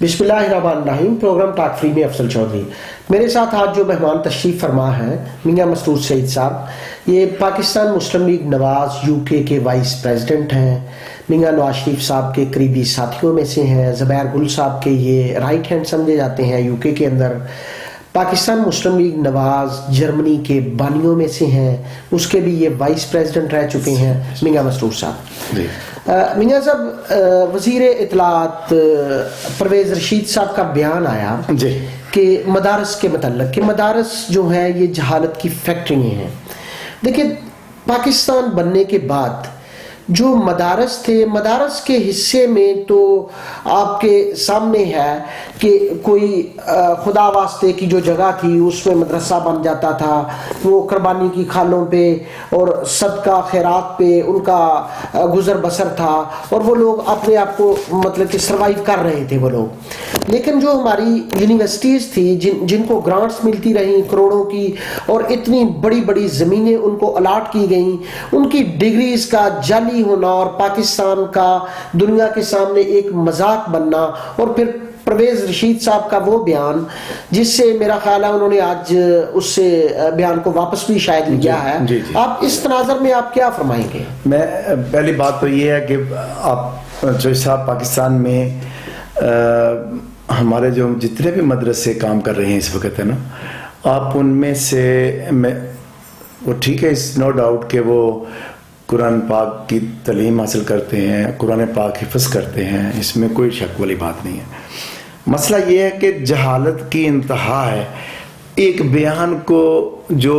بسم اللہ الرحمن الرحیم. پروگرام ٹاک فری میں افضل چودھری. میرے ساتھ آج جو مہمان تشریف فرما ہیں میاں مسرور سعید صاحب، یہ پاکستان مسلم لیگ نواز UK کے وائس پریزیڈنٹ ہیں. میاں نواز شریف صاحب کے قریبی ساتھیوں میں سے ہیں. زبیر گل صاحب کے یہ رائٹ ہینڈ سمجھے جاتے ہیں UK کے اندر. پاکستان مسلم لیگ نواز جرمنی کے بانیوں میں سے ہیں، اس کے بھی یہ وائس پریزیڈنٹ رہ چکے ہیں میاں مسرور صاحب. میاں صاحب، وزیر اطلاعات پرویز رشید صاحب کا بیان آیا کہ مدارس کے متعلق کہ مدارس جو ہیں یہ جہالت کی فیکٹریاں ہیں. دیکھیں، پاکستان بننے کے بعد جو مدارس تھے، مدارس کے حصے میں تو آپ کے سامنے ہے کہ کوئی خدا واسطے کی جو جگہ تھی اس میں مدرسہ بن جاتا تھا، وہ قربانی کی کھالوں پہ اور صدقہ خیرات پہ ان کا گزر بسر تھا، اور وہ لوگ اپنے آپ کو مطلب کہ سروائیو کر رہے تھے وہ لوگ. لیکن جو ہماری یونیورسٹیز تھی جن کو گرانٹس ملتی رہیں کروڑوں کی، اور اتنی بڑی بڑی زمینیں ان کو الاٹ کی گئیں، ان کی ڈگریز کا جعلی ہونا اور پاکستان کا دنیا کے سامنے ایک مذاق بننا، اور پھر پرویز رشید صاحب کا وہ بیان جس سے میرا خیال ہے انہوں نے آج اس سے بیان کو واپس بھی شاید لیا ہے. آپ اس تناظر میں آپ کیا فرمائیں گے؟ میں پہلی بات تو یہ ہے کہ آپ جو صاحب پاکستان میں ہمارے جو جتنے بھی مدرسے کام کر رہے ہیں اس وقت ہے نا، آپ ان میں سے وہ ٹھیک ہے، اس نو ڈاؤٹ کہ وہ قرآن پاک کی تعلیم حاصل کرتے ہیں، قرآن پاک حفظ کرتے ہیں، اس میں کوئی شک والی بات نہیں ہے. مسئلہ یہ ہے کہ جہالت کی انتہا ہے. ایک بیان کو جو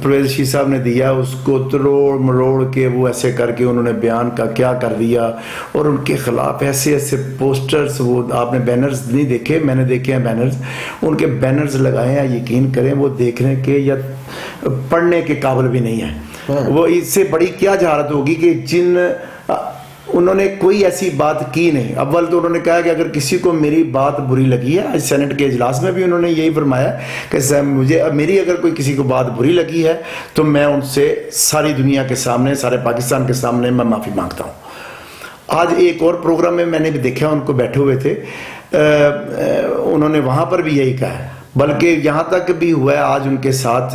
پرویز رشید صاحب نے دیا اس کو تروڑ مروڑ کے وہ ایسے کر کے انہوں نے بیان کا کیا کر دیا، اور ان کے خلاف ایسے ایسے پوسٹرز، وہ آپ نے بینرز نہیں دیکھے، میں نے دیکھے ہیں بینرز، ان کے بینرز لگائے ہیں. یقین کریں وہ دیکھنے کے یا پڑھنے کے قابل بھی نہیں ہیں. وہ اس سے بڑی کیا جہالت ہوگی کہ انہوں نے کوئی ایسی بات کی نہیں. اول تو انہوں نے کہا کہ اگر کسی کو میری بات بری لگی ہے، سینٹ کے اجلاس میں بھی انہوں نے یہی فرمایا کہ مجھے میری اگر کوئی کسی کو بات بری لگی ہے تو میں ان سے ساری دنیا کے سامنے، سارے پاکستان کے سامنے میں معافی مانگتا ہوں. آج ایک اور پروگرام میں نے بھی دیکھا ان کو بیٹھے ہوئے تھے، انہوں نے وہاں پر بھی یہی کہا، بلکہ یہاں تک بھی ہوا ہے آج ان کے ساتھ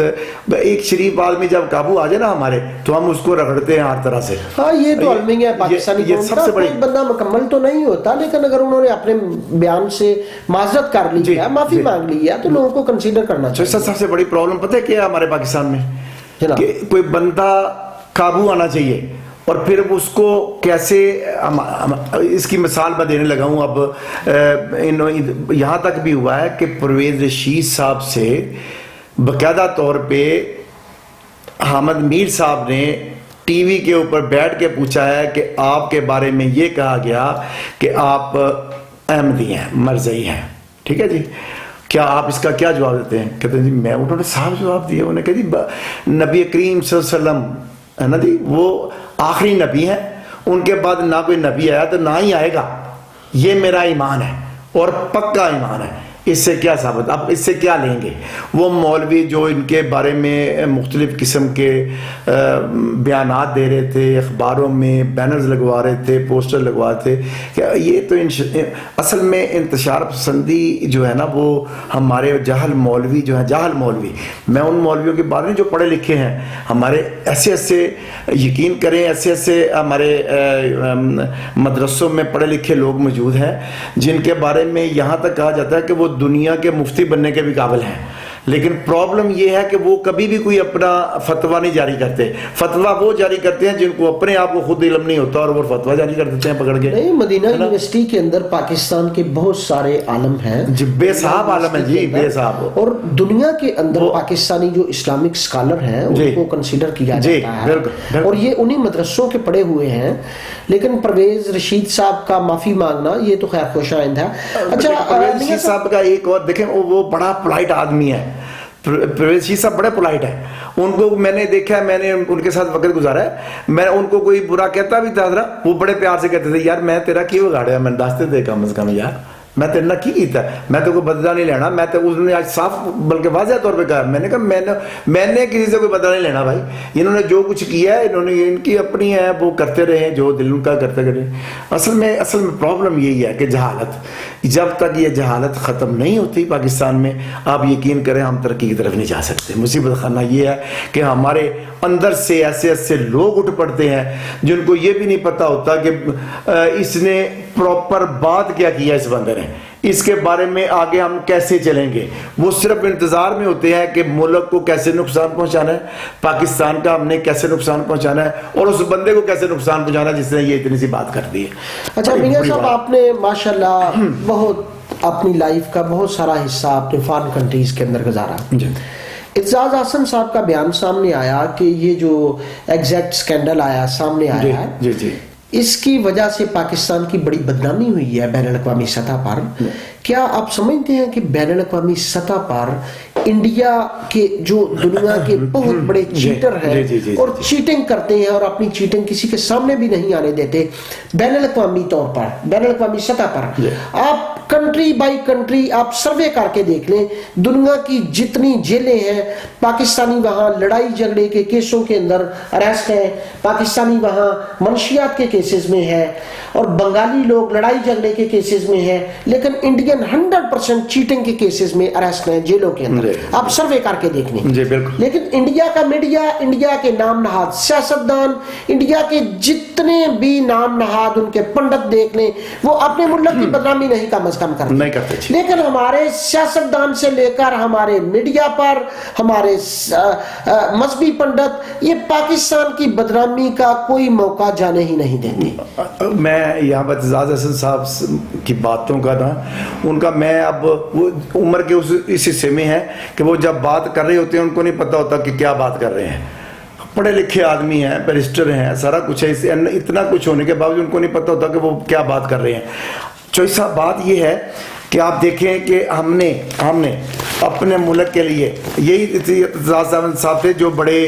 ایک شریف آدمی جب قابو آ جائے نا ہمارے تو ہم اس کو رگڑتے ہیں ہر طرح سے. ہاں، یہ تو علمی ہے پاکستانی قوم کا. کوئی بندہ مکمل تو نہیں ہوتا، لیکن اگر انہوں نے اپنے بیان سے معذرت کر لی ہے، معافی مانگ لی ہے، تو لوگوں کو کنسیڈر کرنا چاہیے. سب سے بڑی پرابلم پتہ ہے کیا ہے ہمارے پاکستان میں؟ کہ کوئی بندہ قابو آنا چاہیے، اور پھر اس کو کیسے، اس کی مثال میں دینے لگا ہوں. اب یہاں تک بھی ہوا ہے کہ پرویز رشید صاحب سے باقاعدہ طور پہ حامد میر صاحب نے ٹی وی کے اوپر بیٹھ کے پوچھا ہے کہ آپ کے بارے میں یہ کہا گیا کہ آپ احمدی ہیں، مرزئی ہیں، ٹھیک ہے جی، کیا آپ اس کا کیا جواب دیتے ہیں؟ کہتے ہیں جی میں، انہوں نے صاحب جواب دیا، انہوں نے کہا جی نبی کریم صلی اللہ علیہ وسلم ہے نا جی، وہ آخری نبی ہیں، ان کے بعد نہ کوئی نبی آیا تو نہ ہی آئے گا. یہ میرا ایمان ہے اور پکا ایمان ہے. اس سے کیا ثابت، آپ اس سے کیا لیں گے؟ وہ مولوی جو ان کے بارے میں مختلف قسم کے بیانات دے رہے تھے، اخباروں میں بینرز لگوا رہے تھے، پوسٹر لگوا رہے تھے، کہ یہ تو اصل میں انتشار پسندی جو ہے نا، وہ ہمارے جاہل مولوی جو ہیں، جاہل مولوی، میں ان مولویوں کے بارے میں جو پڑھے لکھے ہیں، ہمارے ایسے ایسے، یقین کریں ایسے ایسے ہمارے مدرسوں میں پڑھے لکھے لوگ موجود ہیں جن کے بارے میں یہاں تک کہا جاتا ہے کہ وہ دنیا کے مفتی بننے کے بھی قابل ہیں. لیکن پرابلم یہ ہے کہ وہ کبھی بھی کوئی اپنا فتویٰ نہیں جاری کرتے. فتویٰ وہ جاری کرتے ہیں جن کو اپنے آپ کو خود علم نہیں ہوتا، اور وہ فتویٰ جاری کر دیتے ہیں پکڑ کے. نہیں، مدینہ یونیورسٹی کے اندر پاکستان کے بہت سارے عالم ہیں جی، بے صاحب عالم ہیں جی، بے صاحب، اور دنیا کے اندر پاکستانی جو اسلامک اسکالر ہیں ان کو کنسیڈر کیا جاتا ہے، اور یہ انہی مدرسوں کے پڑھے ہوئے ہیں. لیکن پرویز رشید صاحب کا معافی مانگنا یہ تو خیر خوش آئند ہے. اچھا، پرویز رشید صاحب کا ایک اور دیکھیں، وہ بڑا پولائٹ آدمی ہے. پرویز رشید صاحب بڑے پولائٹ ہیں. ان کو میں نے دیکھا ہے، میں نے ان کے ساتھ وقت گزارا ہے، میں ان کو کوئی برا کہتا بھی تھا وہ بڑے پیار سے کہتے تھے، یار میں تیرا کیوں بگاڑیا، میں داستے دے کم از کم یار، میں تیرے نہ کی کیتا ہے, میں تو کوئی بدلہ نہیں لینا. میں تو اس نے آج صاف بلکہ واضح طور پہ کہا, میں نے کہا میں نے کسی سے کوئی بدلہ نہیں لینا بھائی. انہوں نے جو کچھ کیا ہے انہوں نے ان کی اپنی ہے, وہ کرتے رہے جو دل ان کا کرتے رہے. اصل میں پرابلم یہی ہے کہ جہالت, جب تک یہ جہالت ختم نہیں ہوتی پاکستان میں, آپ یقین کریں ہم ترقی کی طرف نہیں جا سکتے. مصیبت خانہ یہ ہے کہ ہمارے اندر سے ایسے ایسے لوگ اٹھ پڑتے ہیں جن کو یہ بھی نہیں پتا ہوتا کہ اس نے پراپر بات کیا اس بندے نے, اس کے بارے میں آگے ہم کیسے چلیں گے. وہ صرف انتظار میں ہوتے ہیں کہ ملک کو کیسے نقصان پہنچانا ہے, پاکستان کا ہم نے کیسے نقصان پہنچانا ہے, اور اس بندے کو کیسے نقصان پہنچانا ہے جس نے یہ اتنی سی بات کر دی ہے. اچھا میاں صاحب, آپ نے ماشاءاللہ بہت اپنی لائف کا بہت سارا حصہ آپ نے فارن کنٹریز کے اندر گزارا. اعتزاز احسن صاحب کا بیان سامنے آیا کہ یہ جو ایگزیکٹ سکینڈل آیا سامنے آیا ہے, اس کی وجہ سے پاکستان کی بڑی بدنامی ہوئی ہے بین الاقوامی سطح پر. کیا آپ سمجھتے ہیں کہ بین الاقوامی سطح پر انڈیا کے جو دنیا کے بہت بڑے چیٹر ہیں اور چیٹنگ کرتے ہیں اور اپنی چیٹنگ کسی کے سامنے بھی نہیں آنے دیتے, بین الاقوامی طور پر, بین الاقوامی سطح پر آپ کنٹری بائی کنٹری آپ سروے کر کے دیکھ لیں, دنیا کی جتنی جیلیں ہیں پاکستانی وہاں لڑائی جھگڑے کے کیسوں کے اندر اریسٹ ہیں, پاکستانی وہاں منشیات کے کیسز میں ہے, اور بنگالی لوگ لڑائی جھگڑے کے کیسز میں ہیں, لیکن انڈین 100% چیٹنگ کے کیسز میں اریسٹ ہیں جیلوں کے اندر. آپ سروے کر کے دیکھ لیں. لیکن انڈیا کا میڈیا, انڈیا کے نام نہاد سیاستدان, انڈیا کے جتنے بھی نام نہاد ان کے پنڈت دیکھ لیں, وہ اپنے ملک کی بدنامی نہیں کم از کم کرتے. لیکن ہمارے سیاستدان سے لے کر ہمارے میڈیا پر ہمارے مذہبی پنڈت یہ پاکستان کی بدنامی کا کوئی موقع جانے ہی نہیں دیتے. میں یہاں پر اعتزاز احسن صاحب کی باتوں کا نا, ان کا میں اب وہ عمر کے اس حصے میں ہے کہ وہ جب بات کر رہے ہوتے ہیں ان کو نہیں پتا ہوتا کہ کیا بات کر رہے ہیں. پڑھے لکھے آدمی ہیں, بیرسٹر ہیں, سارا کچھ ہے, اتنا کچھ ہونے کے باوجود ان کو نہیں پتا ہوتا کہ وہ کیا بات کر رہے ہیں. چوائس صاحب بات یہ ہے کہ آپ دیکھیں کہ ہم نے اپنے ملک کے لیے, یہی اعتزاز صاحب تھے جو بڑے,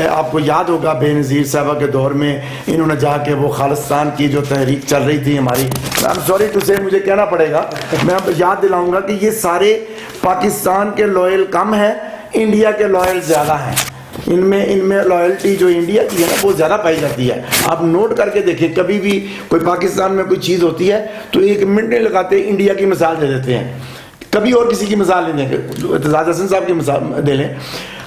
آپ کو یاد ہوگا بے نظیر صاحبہ کے دور میں انہوں نے جا کے وہ خالصتان کی جو تحریک چل رہی تھی ہماری, سوری ٹو سے مجھے کہنا پڑے گا, میں اب یاد دلاؤں گا کہ یہ سارے پاکستان کے لوئل کم ہیں, انڈیا کے لوئل زیادہ ہیں. ان میں لائلٹی جو انڈیا کی ہے نا وہ زیادہ پائی جاتی ہے. آپ نوٹ کر کے دیکھیں, کبھی بھی کوئی پاکستان میں کوئی چیز ہوتی ہے تو ایک منٹ نہیں لگاتے انڈیا کی مثال دے دیتے ہیں, کبھی اور کسی کی مثال نہیں دیں گے, اعتزاز احسن صاحب کی مثال دے لیں.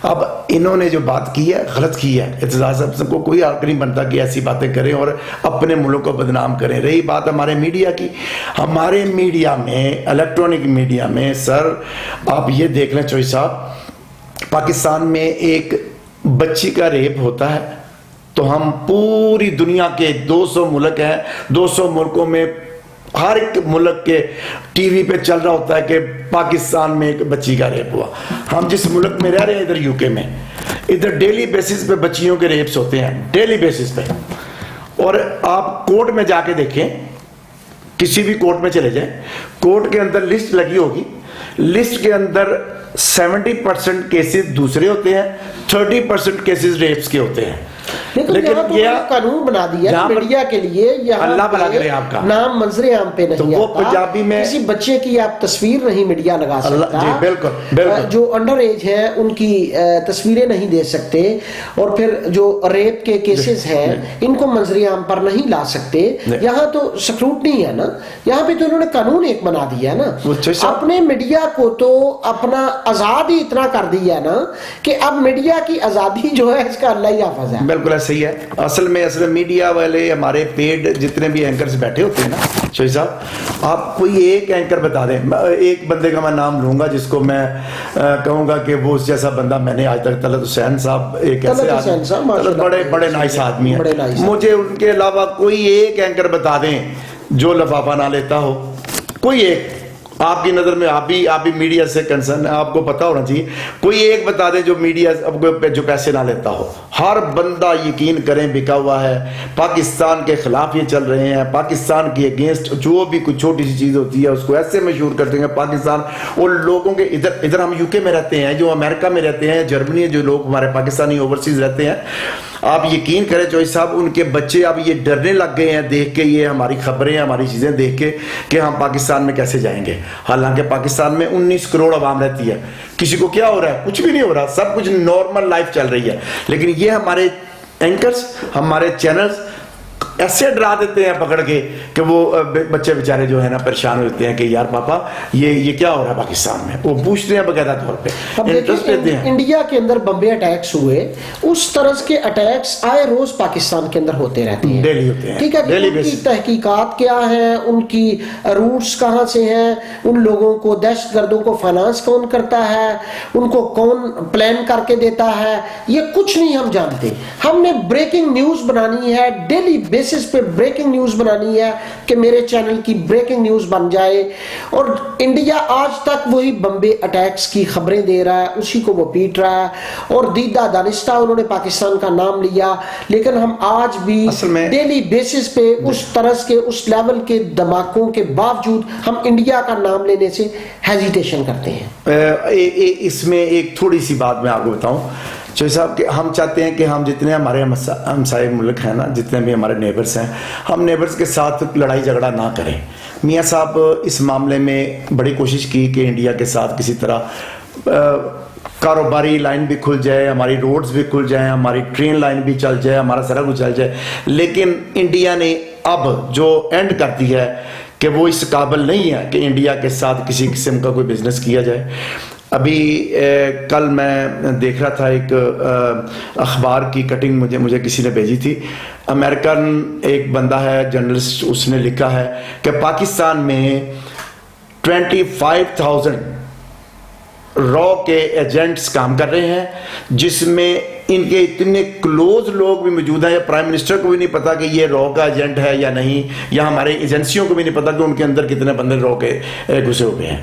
اب انہوں نے جو بات کی ہے غلط کی ہے. اعتزاز احسن کو کوئی حق نہیں بنتا کہ ایسی باتیں کریں اور اپنے ملک کو بدنام کریں. رہی بات ہمارے میڈیا کی, ہمارے میڈیا میں, الیکٹرانک میڈیا میں, سر آپ یہ دیکھ لیں چوئی صاحب, پاکستان میں ایک بچی کا ریپ ہوتا ہے تو ہم پوری دنیا کے 200 ملک ہیں, 200 ملکوں میں ہر ایک ملک کے ٹی وی پہ چل رہا ہوتا ہے کہ پاکستان میں ایک بچی کا ریپ ہوا. ہم جس ملک میں رہ رہے ہیں ادھر یو کے میں, ادھر ڈیلی بیسس پہ بچیوں کے ریپس ہوتے ہیں, ڈیلی بیسس پہ. اور آپ کورٹ میں جا کے دیکھیں, کسی بھی کورٹ میں چلے جائیں, کورٹ کے اندر لسٹ لگی ہوگی, لسٹ کے اندر 70% کیسز دوسرے ہوتے ہیں, 30% کیسز ریپس کے ہوتے ہیں. لیکن یہ قانون بنا دیا میڈیا کے لیے, اللہ بھلا کرے آپ کا نام منظر عام پہ نہیں وہ پنجابی میں کسی بچے کی آپ تصویر نہیں میڈیا لگا سکتا, بالکل جو انڈر ایج ہیں ان کی تصویریں نہیں دے سکتے, اور پھر جو ریپ کے کیسز ہیں ان کو منظر عام پر نہیں لا سکتے. یہاں تو سکروٹنی ہے نا, یہاں پہ تو انہوں نے قانون ایک بنا دیا ہے نا. اپنے میڈیا کو تو اپنا آزاد ہی اتنا کر دیا نا کہ اب میڈیا کی آزادی جو ہے اس کا اللہ ہی حافظ ہے. بالکل ایسا ہی ہے. اصل میں میڈیا والے ہمارے پیڈ جتنے بھی اینکرز بیٹھے ہوتے ہیں نا شاہی صاحب, آپ کوئی ایک اینکر بتا دیں, ایک بندے کا میں نام لوں گا جس کو میں کہوں گا کہ وہ اس جیسا بندہ میں نے آج تک, طلعت حسین صاحب ایک ایسے آدمی, بڑے بڑے نائس آدمی ہیں, مجھے ان کے علاوہ کوئی ایک اینکر بتا دیں جو لفافہ نہ لیتا ہو, کوئی ایک آپ کی نظر میں, آپ بھی میڈیا سے کنسرن ہے, آپ کو پتا ہونا چاہیے, کوئی ایک بتا دیں جو میڈیا جو پیسے نہ لیتا ہو. ہر بندہ یقین کریں بکا ہوا ہے, پاکستان کے خلاف یہ چل رہے ہیں, پاکستان کی اگینسٹ جو بھی کوئی چھوٹی سی چیز ہوتی ہے اس کو ایسے مشہور کر دیں گے پاکستان. اور لوگوں کے ادھر ہم یو کے میں رہتے ہیں, جو امریکہ میں رہتے ہیں, جرمنی, جو لوگ ہمارے پاکستانی اوورسیز رہتے ہیں, آپ یقین کریں چوہی صاحب ان کے بچے اب یہ ڈرنے لگ گئے ہیں دیکھ کے یہ ہماری خبریں ہماری چیزیں دیکھ کے کہ ہم پاکستان میں کیسے جائیں گے. حالانکہ پاکستان میں 19 کروڑ عوام رہتی ہے, کسی کو کیا ہو رہا ہے؟ کچھ بھی نہیں ہو رہا, سب کچھ نارمل لائف چل رہی ہے. لیکن یہ ہمارے اینکرز, ہمارے چینلز ایسے ڈرا دیتے ہیں پکڑ کے کہ وہ بچے بیچارے جو ہے نا پریشان ہوتے ہیں کہ یار پاپا یہ کیا ہو رہا ہے پاکستان میں. وہ پوچھتے ہیں باقاعدہ طور پہ, انٹرسٹ لیتے ہیں. انڈیا کے اندر بمبے اٹیکس ہوئے, اس طرح کے اٹیکس آئے روز پاکستان کے اندر ہوتے رہتے ہیں, ڈیلی ہوتے ہیں. ٹھیک ہے, ان کی تحقیقات کیا ہیں, ان کی روٹس کہاں سے ہیں, ان لوگوں کو دہشت گردوں کو فائنانس کون کرتا ہے, ان کو کون پلان کر کے دیتا ہے, یہ کچھ نہیں ہم جانتے. ہم نے بریکنگ نیوز بنانی ہے, ڈیلی بیسس پہ بریکنگ نیوز بنانی ہے کہ میرے چینل کی بریکنگ نیوز بن جائے. اور انڈیا آج تک وہی بمبے اٹیکس کی خبریں دے رہا ہے, اسی کو وہ پیٹ رہا ہے, اور دیدہ دانستہ انہوں نے پاکستان کا نام لیا. لیکن ہم آج بھی ڈیلی بیسس پہ اس طرح کے اس لیول کے دھماکوں کے باوجود ہم انڈیا کا نام لینے سے ہیزیٹیشن کرتے ہیں. اس میں ایک تھوڑی سی بات میں آپ کو بتاؤں چوہی صاحب کہ ہم چاہتے ہیں کہ ہم جتنے ہمارے ہمسائے ملک ہیں نا, جتنے بھی ہمارے نیبرز ہیں, ہم نیبرز کے ساتھ لڑائی جھگڑا نہ کریں. میاں صاحب اس معاملے میں بڑی کوشش کی کہ انڈیا کے ساتھ کسی طرح کاروباری لائن بھی کھل جائے, ہماری روڈز بھی کھل جائیں, ہماری ٹرین لائن بھی چل جائے, ہمارا سارا کچھ چل جائے. لیکن انڈیا نے اب جو اینڈ کر دی ہے کہ وہ اس قابل نہیں ہے کہ انڈیا کے ساتھ کسی قسم کا کوئی بزنس کیا جائے. ابھی کل میں دیکھ رہا تھا ایک اخبار کی کٹنگ مجھے کسی نے بھیجی تھی. امریکن ایک بندہ ہے جرنلسٹ, اس نے لکھا ہے کہ پاکستان میں 25,000 را کے ایجنٹس کام کر رہے ہیں, جس میں ان کے اتنے کلوز لوگ بھی موجود ہیں. یا پرائم منسٹر کو بھی نہیں پتا کہ یہ را کا ایجنٹ ہے یا نہیں, یا ہمارے ایجنسیوں کو بھی نہیں پتا کہ ان کے اندر کتنے بندے را کے گھسے ہوئے ہیں.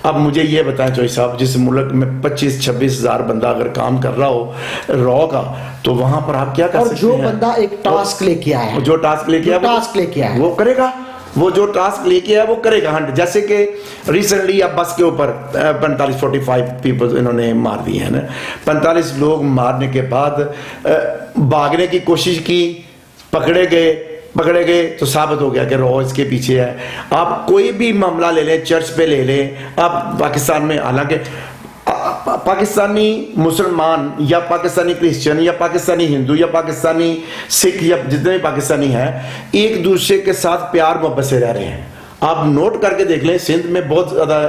اب مجھے یہ بتائیں چوہی صاحب, جس ملک میں 25-26 ہزار بندہ اگر کام کر رہا ہو را کا, تو وہاں پر آپ کیا کر سکتے ہیں؟ اور جو بندہ ایک ٹاسک لے کے آیا ہے, جو ٹاسک لے کے آیا وہ کرے گا, وہ جو ٹاسک لے کے آیا وہ کرے گا. جیسے کہ ریسنٹلی اب بس کے اوپر 45 پیپل انہوں نے مار دیے ہیں نا. 45 لوگ مارنے کے بعد بھاگنے کی کوشش کی, پکڑے گئے تو ثابت ہو گیا کہ رو اس کے پیچھے ہے. آپ کوئی بھی معاملہ لے لیں, چرچ پہ لے لیں آپ پاکستان میں, حالانکہ پاکستانی مسلمان یا پاکستانی کرسچن یا پاکستانی ہندو یا پاکستانی سکھ یا جتنے بھی پاکستانی ہیں, ایک دوسرے کے ساتھ پیار محبت سے رہ رہے ہیں. آپ نوٹ کر کے دیکھ لیں, سندھ میں بہت زیادہ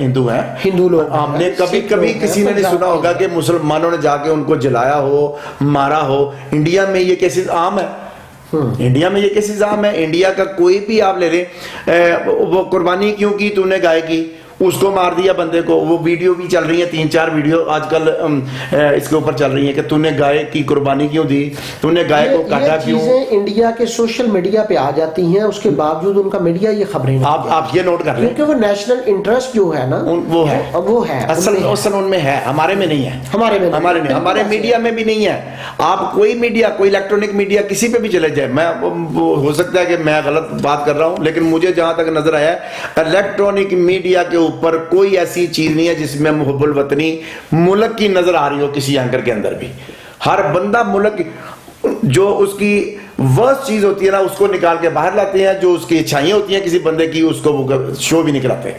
ہندو ہیں, ہندو لوگ. آپ نے کبھی کسی نے نہیں سنا ہوگا کہ مسلمانوں نے جا کے ان کو جلایا ہو, مارا ہو. انڈیا میں یہ کیسز عام ہے, انڈیا میں یہ کیسز عام ہے. انڈیا کا کوئی بھی آپ لے لیں, وہ قربانی کیوں کی, تو نے گائے کی, اس کو مار دیا بندے کو. وہ ویڈیو بھی چل رہی ہیں, 3-4 ویڈیو آج کل اس کے اوپر چل رہی ہیں کہ تو نے گائے کی قربانی کیوں دی, تو نے گائے کو کاٹا کیوں. یہ چیزیں انڈیا کے سوشل میڈیا پہ آ جاتی ہیں, اس کے باوجود ان کا میڈیا یہ خبریں آپ یہ نوٹ کر لیں, کیونکہ وہ نیشنل انٹرسٹ جو ہے نا وہ ہے اصل ان میں ہے, ہمارے میں نہیں ہے. ہمارے میڈیا میں بھی نہیں ہے. آپ کوئی میڈیا, کوئی الیکٹرانک میڈیا کسی پہ بھی چلے جائے, میں ہو سکتا ہے کہ میں غلط بات کر رہا ہوں, لیکن مجھے جہاں تک نظر آیا ہے الیکٹرانک میڈیا کے اوپر کوئی ایسی چیز نہیں ہے جس میں محب الوطنی ملک کی نظر آ رہی ہو کسی اینکر کے اندر بھی. ہر بندہ ملک جو اس کی ورسٹ چیز ہوتی ہے نا, اس کو نکال کے باہر لاتے ہیں. جو اس کی اچھائیاں ہوتی ہیں کسی بندے کی, اس کو وہ شو بھی نہیں کراتے,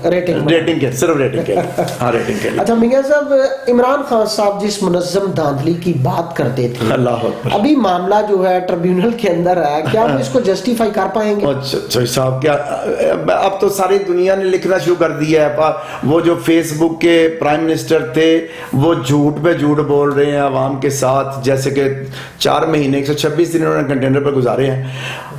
ریٹنگ کے, صرف ریٹنگ کے. ہاں, ریٹنگ کے. اچھا میاں صاحب, عمران خان صاحب جس منظم دھاندلی کی بات کرتے تھے, اللہ ابھی معاملہ جو ہے ٹریبیونل کے اندر ہے, کیا آپ اس کو جسٹیفائی کر پائیں گے؟ اچھا صاحب, کیا اب تو ساری دنیا نے لکھنا شروع کر دیا ہے. وہ جو فیس بک کے پرائم منسٹر تھے, وہ جھوٹ پہ جھوٹ بول رہے ہیں عوام کے ساتھ, جیسے کہ 4 مہینے 126 دن انہوں نے کنٹینر پہ گزارے ہیں.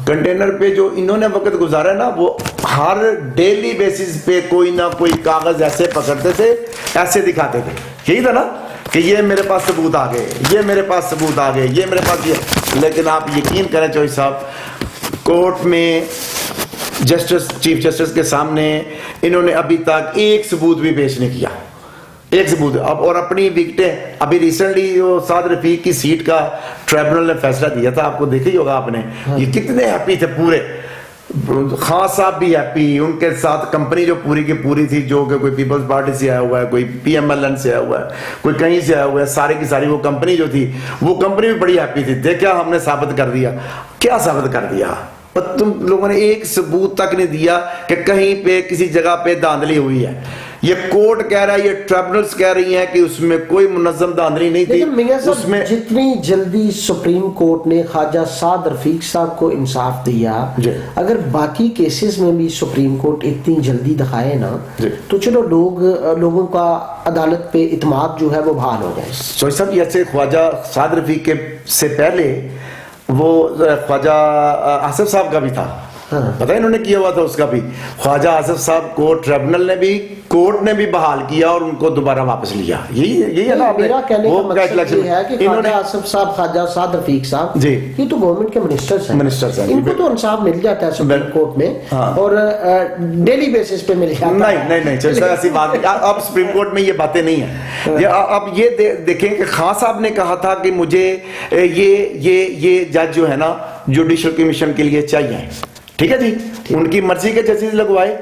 کنٹینر پہ جو انہوں نے وقت گزارا ہے نا, وہ ہر ڈیلی بیسس پہ کوئی نہ کوئی کاغذ ایسے پکڑتے تھے, ایسے دکھاتے تھے. یہی تھا نا کہ یہ میرے پاس ثبوت آ گئے, یہ میرے پاس ثبوت آ گئے, یہ میرے پاس یہ. لیکن آپ یقین کریں چوہی صاحب, کورٹ میں چیف جسٹس کے سامنے انہوں نے ابھی تک ایک ثبوت بھی پیش نہیں کیا, ایک ثبوت. اور اپنی وکٹیں, ابھی ریسنٹلی سعد رفیق کی سیٹ کا ٹریبونل نے فیصلہ دیا تھا, آپ کو دیکھا ہی ہوگا آپ نے, یہ کتنے ہیپی تھے پورے. خان صاحب بھی ہیپی, ان کے ساتھ کمپنی جو پوری کی پوری تھی, جو کہ کوئی پیپلز پارٹی سے آیا ہوا ہے, کوئی پی ایم ایل این سے آیا ہوا ہے, کوئی کہیں سے آیا ہوا ہے, سارے کی ساری وہ کمپنی جو تھی, وہ کمپنی بھی بڑی ہیپی تھی. دیکھا ہم نے ثابت کر دیا. کیا ثابت کر دیا؟ تم لوگوں نے ایک ثبوت تک نہیں دیا کہ کہیں پہ کسی جگہ پہ دھاندلی ہوئی ہے. یہ کورٹ کہہ رہا ہے, یہ ٹریبونلز کہہ رہی ہیں کہ اس میں کوئی منظم دھاندلی نہیں تھی. لیکن میاں اس میں صاحب جتنی جلدی سپریم کورٹ نے خواجہ سعد رفیق صاحب کو انصاف دیا, اگر باقی کیسز میں بھی سپریم کورٹ اتنی جلدی دکھائے نا, تو چلو لوگوں کا عدالت پہ اعتماد جو ہے وہ بحال ہو جائے. سوئی صاحب جیسے خواجہ سعد رفیق کے سے پہلے وہ خواجہ آصف صاحب کا بھی تھا, پتہ انہوں نے کیا ہوا تھا اس کا بھی. خواجہ آصف صاحب کو ٹریبونل نے بھی, کورٹ نے بھی بحال کیا اور ان کو دوبارہ واپس لیا. یہی ہے نا. میرا کہنے کا مقصد یہ ہے کہ خواجہ آصف صاحب, خواجہ سعد رفیق صاحب, جی, یہ تو گورنمنٹ کے منسٹرز ہیں, ان کو تو انصاف مل جاتا ہے سپریم کورٹ میں, اور ڈیلی بیسس پہ مل جاتا ہے. نہیں چلتا ایسی بات. اب سپریم کورٹ میں یہ باتیں نہیں ہیں. اب یہ دیکھیں کہ خان صاحب نے کہا تھا کہ مجھے یہ جج جو ہے نا جوڈیشل کمیشن کے لیے چاہیے. ٹھیک ہے جی, ان کی مرضی کے ججز لگوائے.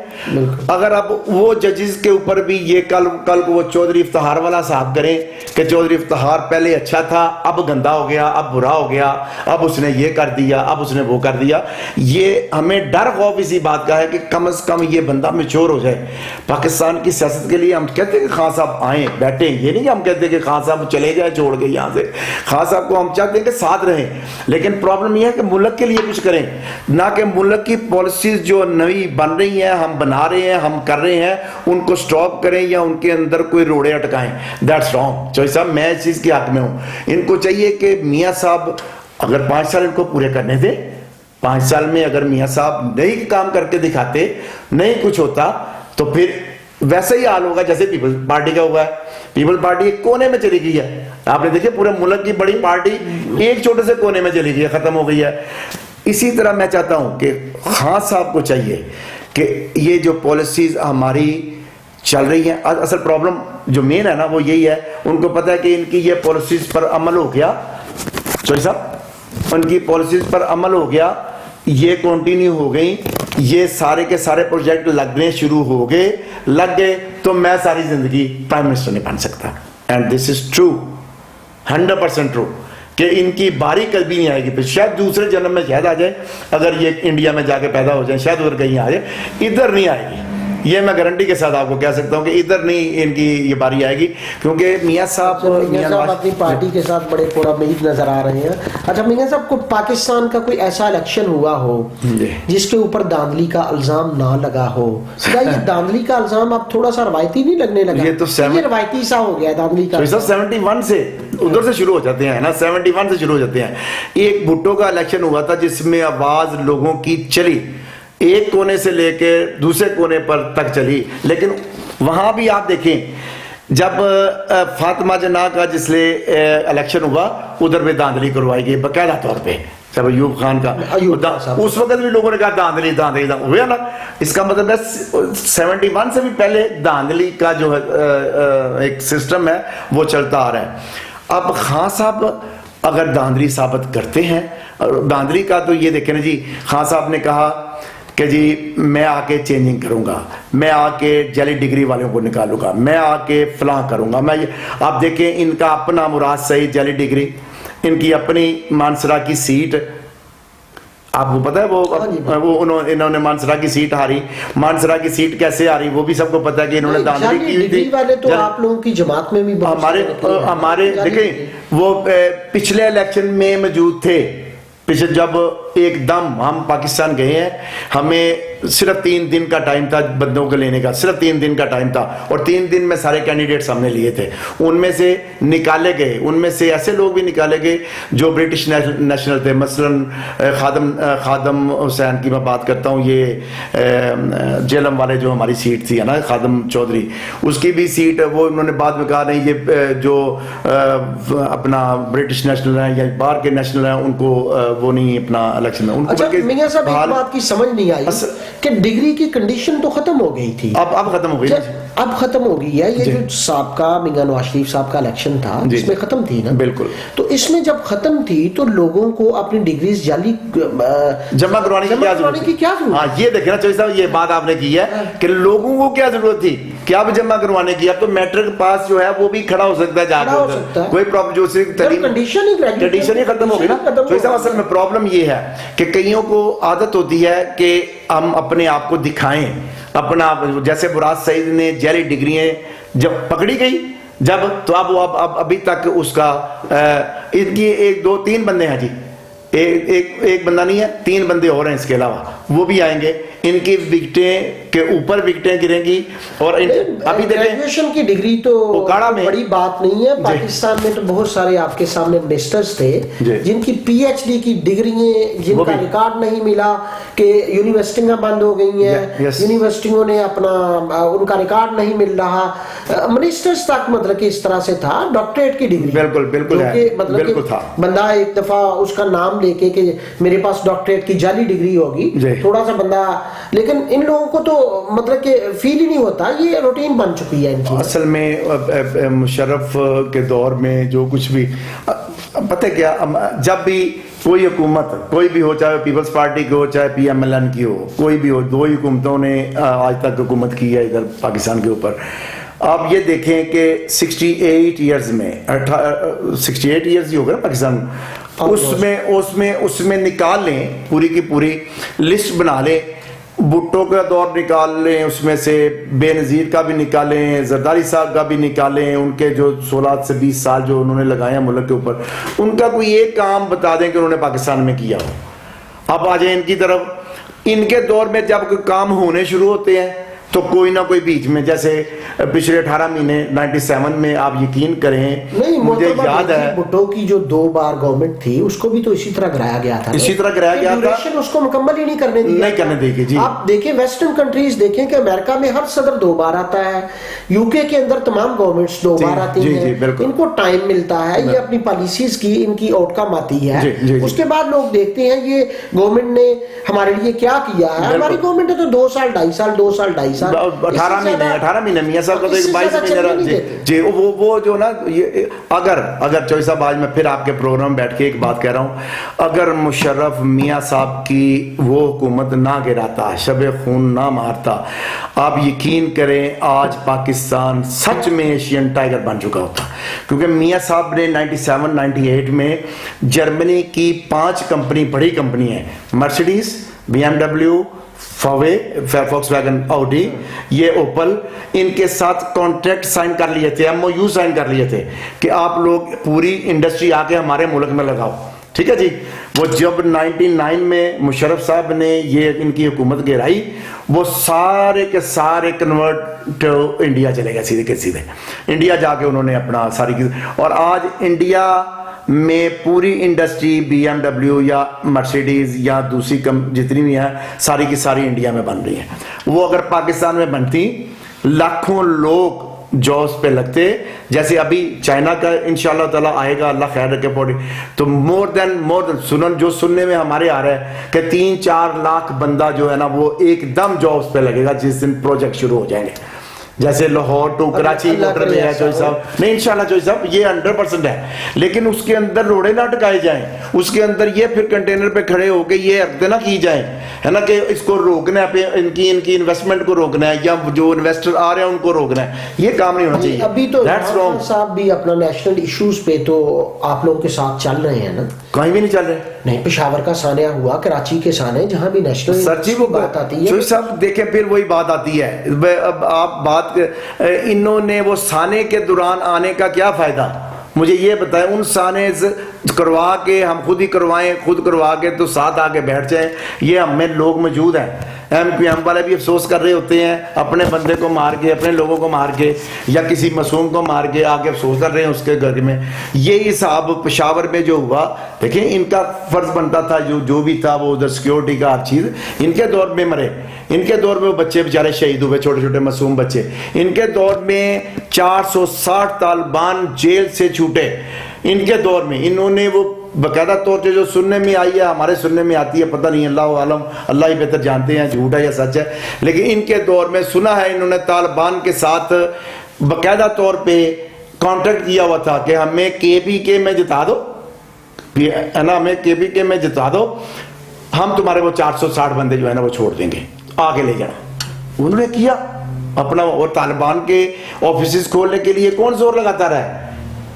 اگر اب وہ ججز کے اوپر بھی یہ کل کو وہ چودھری افتخار والا صاحب کریں کہ چودھری افتخار پہلے اچھا تھا, اب گندا ہو گیا, اب برا ہو گیا, اب اس نے یہ کر دیا, اب اس نے وہ کر دیا. یہ ہمیں ڈر خوف اسی بات کا ہے کہ کم از کم یہ بندہ میچور ہو جائے. پاکستان کی سیاست کے لیے ہم کہتے ہیں کہ خان صاحب آئیں بیٹھیں, یہ نہیں کہ ہم کہتے ہیں کہ خان صاحب چلے جائیں چھوڑ کے یہاں سے. خان صاحب کو ہم چاہتے ہیں کہ ساتھ رہیں, لیکن پرابلم یہ ہے کہ ملک کے لیے کچھ کریں, نہ کہ ملک کی پالیسیز جو نئی بن رہی ہیں, ہم بنا رہے ہیں, ہم کر رہے ہیں, ان کو سٹاپ کریں یا ان کے اندر کوئی روڑے اٹکائیں. That's wrong. چوہی صاحب میں اس چیز کے حق میں ہوں. ان کو چاہیے کہ میاں صاحب اگر 5 سال ان کو پورے کرنے دیں, 5 سال میں اگر میاں صاحب نہیں کام کر کے دکھاتے, نہیں کچھ ہوتا, تو پھر ویسا ہی حال ہوگا جیسے پیپلز پارٹی کا ہوا ہے. پیپلز پارٹی ایک کونے میں چلی گئی ہے. آپ نے دیکھے پورے ملک کی بڑی پارٹی ایک چھوٹے سے کونے میں چلی گئی ہے, ختم ہو گئی ہے. اسی طرح میں چاہتا ہوں کہ خان صاحب کو چاہیے کہ یہ جو پالیسیز ہماری چل رہی ہیں, اصل پرابلم جو مین ہے نا وہ یہی ہے, ان کو پتہ ہے کہ ان کی یہ پالیسیز پر عمل ہو گیا, سوری صاحب ان کی پالیسیز پر عمل ہو گیا, یہ کنٹینیو ہو گئی, یہ سارے کے سارے پروجیکٹ لگنے شروع ہو گئے, لگ گئے, تو میں ساری زندگی پرائم منسٹر نہیں بن سکتا. And this is true, 100% true, کہ ان کی باری کبھی نہیں آئے گی. پھر شاید دوسرے جنم میں شاید آ جائے, اگر یہ انڈیا میں جا کے پیدا ہو جائیں, شاید ادھر کہیں آ جائے, ادھر نہیں آئے گی. یہ میں گارنٹی کے ساتھ آپ کو کہہ سکتا ہوں کہ ادھر نہیں ان کی یہ باری آئے گی, کیونکہ میاں صاحب اپنی پارٹی کے ساتھ بڑے پرامید نظر آ رہے ہیں. اچھا میاں صاحب, کو پاکستان کا کوئی ایسا الیکشن ہوا ہو جس کے اوپر دھاندلی کا الزام نہ لگا ہو؟ کیا یہ دھاندلی کا الزام اب تھوڑا سا روایتی نہیں لگنے لگا؟ یہ تو روایتی سا ہو گیا دھاندلی کا. 71 سے ادھر سے شروع ہو جاتے ہیں نا, 71 سے شروع ہو جاتے ہیں. ایک بھٹو کا الیکشن ہوا تھا جس میں آواز لوگوں کی چلی, ایک کونے سے لے کے دوسرے کونے پر تک چلی, لیکن وہاں بھی آپ دیکھیں جب فاطمہ جناح کا جس لئے الیکشن ہوا, ادھر بھی دھاندلی کروائی گئی باقاعدہ طور پہ. جب ایوب خان کا, اس وقت بھی لوگوں نے کہا دھاندلی ہویا نا. اس کا مطلب ہے 71 سے بھی پہلے دھاندلی کا جو ایک سسٹم ہے وہ چلتا آ رہا ہے. اب خان صاحب اگر دھاندلی ثابت کرتے ہیں, دھاندلی کا تو یہ دیکھیں نا جی, خان صاحب نے کہا کہ جی میں آ کے چینجنگ کروں گا, میں آ کے جعلی ڈگری والوں کو نکالوں گا, میں آ کے فلاں کروں گا. میں آپ دیکھیں ان کا اپنا مراد سعید جعلی ڈگری, ان کی اپنی مانسرا کی سیٹ, آپ کو پتہ ہے وہ انہوں نے مانسرا کی سیٹ ہاری. مانسرا کی سیٹ کیسے ہاری وہ بھی سب کو پتہ ہے کہ انہوں نے دھاندلی کی ہوئی تھی. والے تو آپ لوگوں کی جماعت میں بھی ہمارے دیکھیں وہ پچھلے الیکشن میں موجود تھے. پچھلے جب ایک دم ہم پاکستان گئے ہیں, ہمیں صرف 3 دن کا ٹائم تھا بندوں کو لینے کا, صرف 3 دن کا ٹائم تھا, اور 3 دن میں سارے کینڈیڈیٹس ہم نے لیے تھے. ان میں سے نکالے گئے, ان میں سے ایسے لوگ بھی نکالے گئے جو برٹش نیشنل تھے. مثلا خادم حسین کی میں بات کرتا ہوں, یہ جیلم والے جو ہماری سیٹ تھی ہے نا, خادم چودھری, اس کی بھی سیٹ وہ انہوں نے بعد میں کہا نہیں یہ جو اپنا برٹش نیشنل ہیں یا باہر کے نیشنل ہیں ان کو وہ نہیں اپنا الیکشن میں. اچھا میاں صاحب ایک بات کی سمجھ نہیں آئی کہ ڈگری کی کنڈیشن تو ختم ہو گئی تھی, اب ختم ہو گئی, اب ختم ہو گئی ہے. یہ جو سابقہ میاں نواز شریف صاحب کا الیکشن تھا اس میں ختم تھی نا, بالکل. تو اس میں جب ختم تھی تو لوگوں کو اپنی ڈگریز جعلی جمع کروانے کی کیا ضرورت. ہاں یہ دیکھیں نا چوہدری صاحب, یہ بات آپ نے کی ہے کہ لوگوں کو کیا ضرورت تھی کہ اب جمع کروانے کی, اب تو میٹرک پاس جو ہے وہ بھی کھڑا ہو سکتا ہے جا کے, کوئی پرابلم جو صرف تعلیم کنڈیشن ہی ختم ہو گئی نا. چوہدری صاحب اصل میں پرابلم یہ ہے کہ کئیوں کو عادت ہوتی ہے کہ ہم اپنے آپ کو دکھائیں اپنا, جیسے مراد سعید نے جعلی ڈگریاں جب پکڑی گئی جب, تو اب ابھی تک اس کا ان کی 1 2 3 بندے ہیں جی, ایک بندہ نہیں ہے, 3 بندے اور ہیں اس کے علاوہ, وہ بھی آئیں گے, ان کی وکٹیں کے اوپر وکٹیں گریں گی. اور ابھی گریجویشن کی ڈگری تو بڑی بات نہیں ہے. پاکستان میں تو بہت سارے آپ کے سامنے منسٹرز تھے جن کی پی ایچ ڈی کی ڈگریاں, جن کا ریکارڈ نہیں ملا کہ یونیورسٹیاں بند ہو گئی ہیں, یونیورسٹیوں نے اپنا ان کا ریکارڈ نہیں مل رہا, منسٹرز تک مطلب کہ اس طرح سے تھا. ڈاکٹریٹ کی ڈگری بالکل مطلب کہ بندہ ایک دفعہ اس کا نام لے کے کہ میرے پاس ڈاکٹریٹ کی جعلی ڈگری ہوگی, تھوڑا سا بندہ, لیکن ان لوگوں کو تو مطلب کہ فیل ہی نہیں ہوتا, یہ روٹین بن چکی ہے ان کی. اصل میں مشرف کے دور میں جو کچھ بھی پتہ کیا, جب بھی کوئی حکومت کوئی بھی ہو, چاہے پیپلز پارٹی کی ہو چاہے پی ایم ایل این کی ہو, کوئی بھی ہو, 2 حکومتوں نے آج تک حکومت کی ہے ادھر پاکستان کے اوپر. آپ یہ دیکھیں کہ 68 ایئرز میں 68 ایئرز ہی ہو گئے پاکستان, اس میں نکال لیں پوری کی پوری لسٹ بنا لیں, بھٹو کا دور نکال لیں, اس میں سے بے نظیر کا بھی نکالیں, زرداری صاحب کا بھی نکالیں, ان کے جو 16 سے 20 سال جو انہوں نے لگائے ہیں ملک کے اوپر, ان کا کوئی ایک کام بتا دیں کہ انہوں نے پاکستان میں کیا ہو. اب آ جائیں ان کی طرف. ان کے دور میں جب کوئی کام ہونے شروع ہوتے ہیں تو کوئی نہ کوئی بیچ میں, جیسے پچھلے 18 مہینے 97 میں آپ یقین کریں, مجھے یاد ہے بھٹو کی جو 2 بار گورنمنٹ تھی اس کو بھی تو اسی طرح گرایا گیا تھا, اس کو مکمل ہی نہیں کرنے دی گئی. آپ دیکھیں ویسٹرن کنٹریز دیکھیں کہ امریکہ میں ہر صدر 2 بار آتا ہے, یو کے اندر تمام گورنمنٹس 2 بار آتی ہیں, ان کو ٹائم ملتا ہے, یہ اپنی پالیسیز کی ان کی آؤٹ کم آتی ہے. اس کے بعد لوگ دیکھتے ہیں یہ گورنمنٹ نے ہمارے لیے کیا کیا ہے. ہماری گورنمنٹ نے تو 2 سال 2.5 سال 2 سال 2.5 سال 18 مہینے میاں صاحب کا تو 22 مہینے جی, وہ جو نا, یہ اگر چوہدری صاحب آج میں پھر آپ کے پروگرام بیٹھ کے ایک بات کہہ رہا ہوں, اگر مشرف میاں صاحب کی وہ حکومت نہ گراتا, شب خون نہ مارتا, آپ یقین کریں آج پاکستان سچ میں ایشین ٹائگر بن چکا ہوتا. کیونکہ میاں صاحب نے 97-98 میں جرمنی کی 5 کمپنی, بڑی کمپنی ہیں, Mercedes, BMW, Volkswagen, Audi, یہ اوپل, ان کے ساتھ کانٹریکٹ سائن کر لیے تھے, MOU سائن کر لیے تھے کہ آپ لوگ پوری انڈسٹری آ کے ہمارے ملک میں لگاؤ. ٹھیک ہے جی. وہ جب 99 میں مشرف صاحب نے یہ ان کی حکومت گرائی, وہ سارے کے سارے کنورٹ انڈیا چلے گئے, سیدھے کے سیدھے انڈیا جا کے انہوں نے اپنا ساری, اور آج انڈیا میں پوری انڈسٹری BMW یا مرسیڈیز یا دوسری جتنی بھی ہیں ساری کی ساری انڈیا میں بن رہی ہیں. وہ اگر پاکستان میں بنتی لاکھوں لوگ جابس پہ لگتے, جیسے ابھی چائنا کا انشاءاللہ تعالی آئے گا, اللہ خیر رکھے پوری, تو مور دین جو سننے میں ہمارے آ رہا ہے کہ 3-4 لاکھ بندہ جو ہے نا وہ ایک دم جابس پہ لگے گا جس دن پروجیکٹ شروع ہو جائیں گے. جیسے لاہور ٹو کراچی موٹر میں ہے چوہدری صاحب, نہیں انشاءاللہ چوہدری صاحب یہ 100% ہے, لیکن اس کے اندر روڑے نہ ٹکائے جائیں, اس کے اندر یہ پھر کنٹینر پہ کھڑے ہو کے یہ عقد نہ کی جائیں, ہے نا, کہ اس کو روکنا ہے, ان کی انویسٹمنٹ کو روکنا ہے, یا جو انویسٹر آ رہے ہیں ان کو روکنا ہے, یہ کام نہیں ہونا چاہیے. ابھی تو صاحب بھی اپنا نیشنل ایشوز پہ تو آپ لوگوں کے ساتھ چل رہے ہیں نا, کہیں بھی نہیں چل رہے. نہیں, پشاور کا سانحہ ہوا, کراچی کے سانحے, جہاں بھی نیشنل سرچی وہ بات آتی ہے. چوہدری صاحب دیکھیں پھر وہی بات آتی ہے, اب آپ بات, انہوں نے وہ سانے کے دوران آنے کا کیا فائدہ, مجھے یہ بتائیں. ان سانے کروا کے ہم خود ہی کروائیں, خود کروا کے تو ساتھ آگے بیٹھ جائیں. یہ ہم میں لوگ موجود ہیں, ہم والے بھی افسوس کر رہے ہوتے ہیں, اپنے بندے کو مار کے, اپنے لوگوں کو مار کے, یا کسی معصوم کو مار کے آگے افسوس کر رہے ہیں اس کے گھر میں. یہ حساب پشاور میں جو ہوا, دیکھیں ان کا فرض بنتا تھا جو بھی تھا وہ ادھر سیکیورٹی کا ہر چیز, ان کے دور میں مرے, ان کے دور میں وہ بچے بیچارے شہید ہوئے, چھوٹے چھوٹے معصوم بچے. ان کے دور میں 460 طالبان جیل سے چھوٹے, ان کے دور میں انہوں نے وہ باقاعدہ طور سے جو سننے میں آئی ہے, ہمارے سننے میں آتی ہے, پتہ نہیں, اللہ عالم, اللہ ہی بہتر جانتے ہیں جھوٹ ہے یا سچ ہے, لیکن ان کے دور میں سنا ہے انہوں نے طالبان کے ساتھ باقاعدہ طور پہ کانٹیکٹ کیا ہوا تھا کہ ہمیں KPK میں جتا دو, ہے نا, ہمیں KPK میں جتا دو, ہم تمہارے وہ 460 بندے جو ہے نا وہ چھوڑ دیں گے, آگے لے جانا. انہوں نے کیا اپنا, اور طالبان کے آفیسز کھولنے کے لیے کون زور لگاتا رہا ہے؟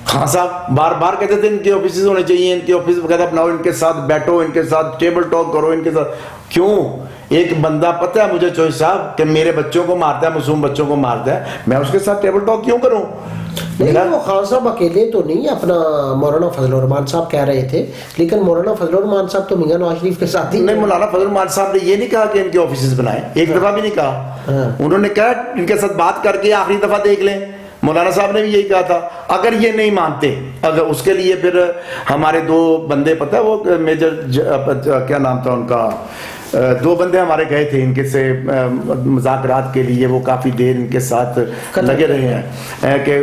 خان صاحب بار بار کہتے تھے ان کے آفیسز ہونے چاہیے, ان کے آفس وغیرہ بناؤ, ان کے ساتھ بیٹھو, ان کے ساتھ ٹیبل ٹاک کرو, ان کے ساتھ. کیوں؟ ایک بندہ پتہ ہے مجھے چوہی صاحب کہ میرے بچوں کو مارتا ہے, معصوم بچوں کو مارتا ہے, میں اس کے ساتھ ٹیبل ٹاک کیوں کروں؟ نہیں, وہ خان صاحب اکیلے تو نہیں, اپنا مولانا فضل الرحمان صاحب کہہ رہے تھے, لیکن مولانا فضل الرحمان صاحب تو میاں نواز شریف کے ساتھ ہی. نہیں, مولانا فضل الرحمان صاحب نے یہ نہیں کہا کہ ان کے آفیسز بنائیں, ایک دفعہ بھی نہیں کہا. انہوں نے کہا ان کے ساتھ بات کر کے آخری دفعہ دیکھ لیں. مولانا صاحب نے بھی یہی کہا تھا. اگر یہ نہیں مانتے, اگر اس کے لیے پھر ہمارے 2 بندے, پتہ ہے وہ میجر کیا نام تھا ان کا, 2 بندے ہمارے گئے تھے ان کے سے مذاکرات کے لیے, وہ کافی دیر ان کے ساتھ لگے رہے ہیں کہ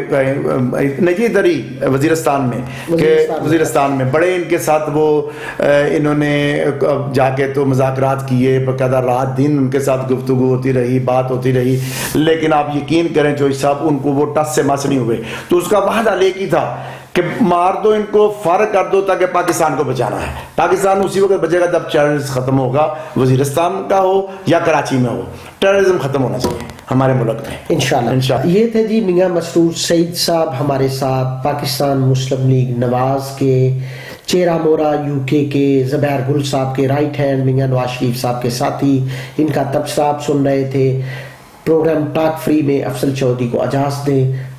نہیں ادھر ہی وزیرستان میں, کہ وزیرستان میں بڑے ان کے ساتھ وہ انہوں نے جا کے تو مذاکرات کیے, باقاعدہ رات دن ان کے ساتھ گفتگو ہوتی رہی, بات ہوتی رہی, لیکن آپ یقین کریں چوہی صاحب ان کو وہ ٹس سے مس نہیں ہوئے. تو اس کا وعدہ ایک ہی تھا کہ مار دو ان کو, فارغ کر دو, تاکہ پاکستان کو بچانا ہے. پاکستان اسی وقت بچے گا جب ٹیررزم ختم ہوگا, وزیرستان کا ہو یا کراچی میں ہو, ٹیررزم ختم ہونا چاہیے ہمارے ملک میں انشاءاللہ. یہ تھے جی میاں مسرور سعید صاحب ہمارے ساتھ, پاکستان مسلم لیگ نواز کے چہرہ مورا UK کے, زبیر گل صاحب کے رائٹ ہینڈ, میاں نواز شریف صاحب کے ساتھی. ان کا تبصرہ آپ سن رہے تھے. پروگرام ٹاک فری میں افضل چودھری کو اجازت دیں.